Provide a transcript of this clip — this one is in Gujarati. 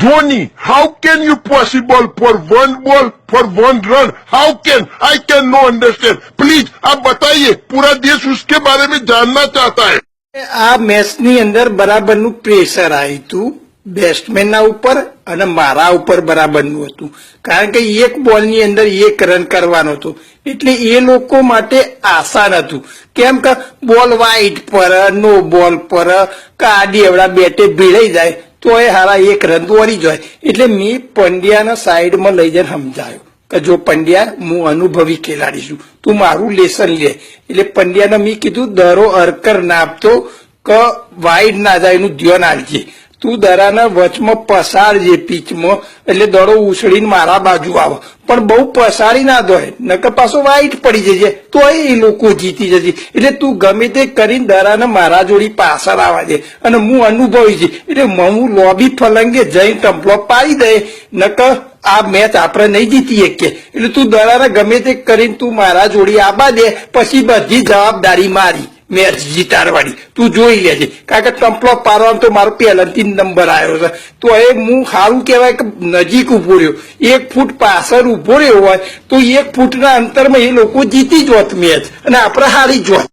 Dhoni, how can you possible for one ball for one run? How can? I can no understand. Please, आप बताइए, पूरा देश उसके बारे में जानना चाहता है. આ મેચની અંદર બરાબરનું પ્રેશર આવ્યું હતું બેટ્સમેનના ઉપર અને મારા ઉપર બરાબરનું હતું કારણ કે એક બોલની અંદર 1 રન કરવાનો હતો એટલે એ લોકો માટે આસાન હતું કેમ કે બોલ વાઇડ પર નો બોલ પર કાઢી એવડા બેટે ભીડાઈ જાય તો એ હારા 1 રન દોરી જાય એટલે મેં પંડ્યાના સાઈડમાં લઈ જઈને સમજાયો કે જો પંડ્યા હું અનુભવી ખેલાડી છું તું મારું લેસન લે એટલે પંડ્યાને મેં કીધું દરો અરકર ના આપતો કે વાઇડ ના જાય એનું ધ્યાન આપજે તું દરાના વચમાં પસારજે પીચમાં એટલે દડો ઉછળીને મારા બાજુ આવે પણ બહુ પસારી ના દોય નકર પાછો વાઇડ પડી જશે તો એ લોકો જીતી જશે એટલે તું ગમે તે કરીને દરાને મારા જોડી પાછળ આવવા દે અને હું અનુભવી છે એટલે હું લોબી ફલંગે જઈને ટમ્પલો પાડી દે નકર આ મેચ આપણે નહીં જીતીએ કે એટલે તું દરાને ગમે તે કરીને તું મારા જોડી આવવા દે પછી બધી જવાબદારી મારી મેચ જીતાડવાની તું જોઈ લેજે કારણ કે ટમ્પલો પાડવાનો તો મારો પહેલાથી નંબર આવ્યો છે તો એ હું સારું કહેવાય કે નજીક ઉભો રહ્યો 1 ફૂટ પાછળ ઉભો રહ્યો હોય તો 1 ફૂટના અંતરમાં એ લોકો જીતી જોત મેચ અને આપણે હારી જોત.